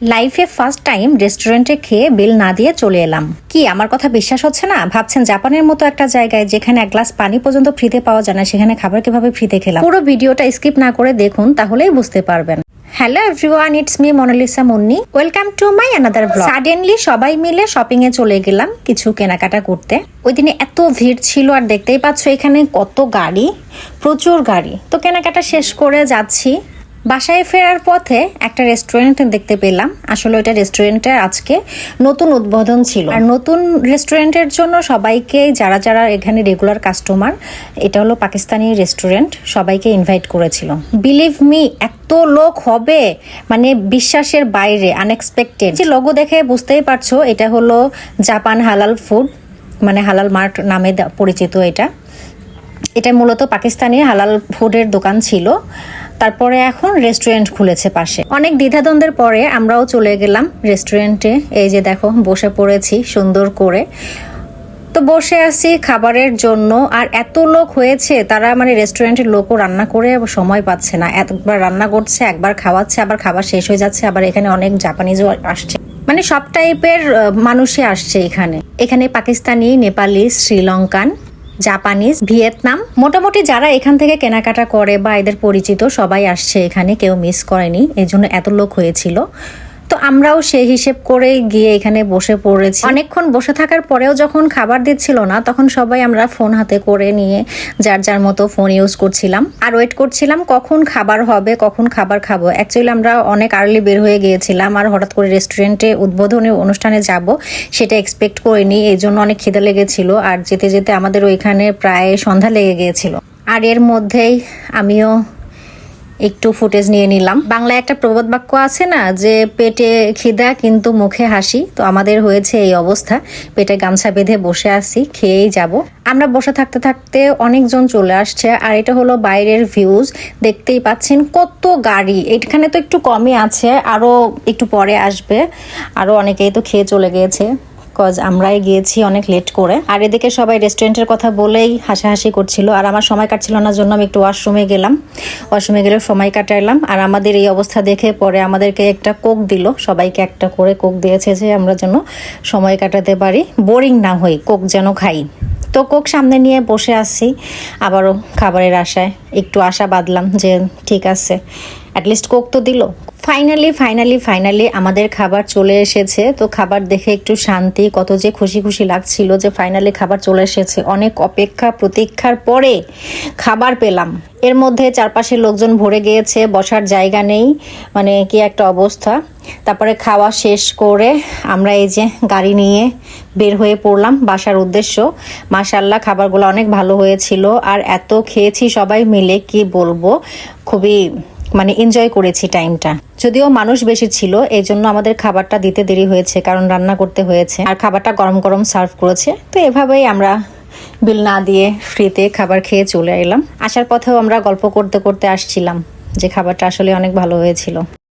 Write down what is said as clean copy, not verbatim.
লাইফে first time রেস্টুরেন্টে খেয়ে বিল না দিয়ে চলে এলাম। কি আমার কথা বিশ্বাস হচ্ছে না? ভাবছেন জাপানের মতো একটা জায়গায় যেখানে এক গ্লাস পানি পর্যন্ত ফ্রিতে পাওয়া যায় না, সেখানে খাবার কিভাবে ফ্রিতে খেলাম? পুরো ভিডিওটা স্কিপ না করে দেখুন, তাহলেই বুঝতে পারবেন। Hello everyone, it's me Monalisa Munni. Welcome to my another blog. Suddenly সবাই মিলে শপিং এ চলে গেলাম কিছু কেনাকাটা করতে। ওই দিনে এত ভিড় ছিল, আর দেখতেই পাচ্ছ এখানে কত গাড়ি, প্রচুর গাড়ি। তো কেনাকাটা শেষ করে যাচ্ছি। বাসায় ফেরার পথে একটা রেস্টুরেন্ট দেখতে পেলাম। আসলে ওইটা রেস্টুরেন্টের আজকে নতুন উদ্বোধন ছিল, আর নতুন রেস্টুরেন্টের জন্য সবাইকে, যারা যারা এখানে রেগুলার কাস্টমার, এটা হলো পাকিস্তানি রেস্টুরেন্ট, সবাইকে ইনভাইট করেছিল। বিলিভ মি, এত লোক হবে মানে বিশ্বাসের বাইরে, আনএক্সপেক্টেড। যে লোগো দেখে বুঝতেই পারছো এটা হলো জাপান হালাল ফুড, মানে হালাল মার্ট নামে পরিচিত। এটা মূলত পাকিস্তানি হালাল ফুডের দোকান ছিল। তারপরে এখন রেস্টুরেন্ট খুলেছে পাশে। অনেক দ্বিধাদ্বন্দ্বের পরে আমরাও চলে গেলাম রেস্টুরেন্টে। এই যে দেখো বসে পড়েছি সুন্দর করে। তো বসে আছি খাবারের জন্য, আর এত লোক হয়েছে, তারা মানে রেস্টুরেন্টের লোকও রান্না করে সময় পাচ্ছে না। একবার রান্না করছে, একবার খাওয়াচ্ছে, আবার খাবার শেষ হয়ে যাচ্ছে, আবার এখানে অনেক জাপানিজও আসছে, মানে সব টাইপের মানুষই আসছে এখানে পাকিস্তানি, নেপালি, শ্রীলঙ্কান, জাপানিজ, ভিয়েতনাম, মোটামুটি যারা এখান থেকে কেনাকাটা করে বা এদের পরিচিত সবাই আসছে এখানে, কেউ মিস করেনি। এই জন্য এত লোক হয়েছিল। তো আমরাও সেই হিসেব করে গিয়ে এখানে বসে পড়েছি। অনেকক্ষণ বসে থাকার পরেও যখন খাবার দিচ্ছিল না, তখন সবাই আমরা ফোন হাতে করে নিয়ে যার যার মতো ফোন ইউজ করছিলাম, আর ওয়েট করছিলাম কখন খাবার হবে, কখন খাবার খাবো। অ্যাকচুয়ালি আমরা অনেক আর্লি বের হয়ে গিয়েছিলাম, আর হঠাৎ করে রেস্টুরেন্টে উদ্বোধনী অনুষ্ঠানে যাব সেটা এক্সপেক্ট করিনি। এই জন্য অনেক খিদে লেগেছিল, আর যেতে যেতে আমাদের ওইখানে প্রায় সন্ধ্যা লেগে গিয়েছিল। আর এর মধ্যেই আমিও একটু ফুটেজ নিয়ে নিলাম। বাংলায় একটা প্রবাদ বাক্য আছে না, যে পেটে খিদা কিন্তু মুখে হাসি। তো আমাদের হয়েছে এই অবস্থা, পেটে গামছা বেঁধে বসে আছি, খেয়েই যাব। আমরা বসে থাকতে থাকতে অনেকজন চলে আসছে, আর এটা হলো বাইরের ভিউজ। দেখতেই পাচ্ছেন কত গাড়ি। এখানে তো একটু কমই আছে, আরো একটু পরে আসবে। আরো অনেকেই তো খেয়ে চলে গিয়েছে, কজ আমরাই গিয়েছি অনেক লেট করে। আর এদিকে সবাই রেস্টুরেন্টের কথা বলেই হাসাহাসি করছিল, আর আমার সময় কাটছিল না জন্য আমি একটু ওয়াশরুমে গেলাম। ওয়াশরুমে গেলে সময় কাটাইলাম। আর আমাদের এই অবস্থা দেখে পরে আমাদেরকে একটা কোক দিল, সবাইকে একটা করে কোক দিয়েছে, যে আমরা যেন সময় কাটাতে পারি, বোরিং না হই, কোক যেন খাই। তো কোক সামনে নিয়ে বসে আছি, আবারও খাবারের আশায় একটু আশা বাঁধলাম যে ঠিক আছে, অ্যাটলিস্ট কোক তো দিল। ফাইনালি আমাদের খাবার চলে এসেছে। তো খাবার দেখে একটু শান্তি, কত যে খুশি খুশি লাগছিল যে ফাইনালি খাবার চলে এসেছে। অনেক অপেক্ষা প্রতীক্ষার পরে খাবার পেলাম। এর মধ্যে চারপাশে লোকজন ভরে গিয়েছে, বসার জায়গা নেই, মানে কি একটা অবস্থা। তারপরে খাওয়া শেষ করে আমরা এই যে গাড়ি নিয়ে বের হয়ে পড়লাম বাসার উদ্দেশ্য। মাশাআল্লাহ খাবারগুলো অনেক ভালো হয়েছিল, আর এত খেয়েছি সবাই মিলে, কি বলবো, খুবই মানে এনজয় করেছি টাইমটা। যদিও মানুষ বেশি ছিল, এই জন্য আমাদের খাবারটা দিতে দেরি হয়েছে, কারণ রান্না করতে হয়েছে, আর খাবারটা গরম গরম সার্ভ করেছে। তো এভাবেই আমরা বিল না দিয়ে ফ্রিতে খাবার খেয়ে চলে এলাম। আসার পথেও আমরা গল্প করতে করতে আসছিলাম যে খাবারটা আসলে অনেক ভালো হয়েছিল।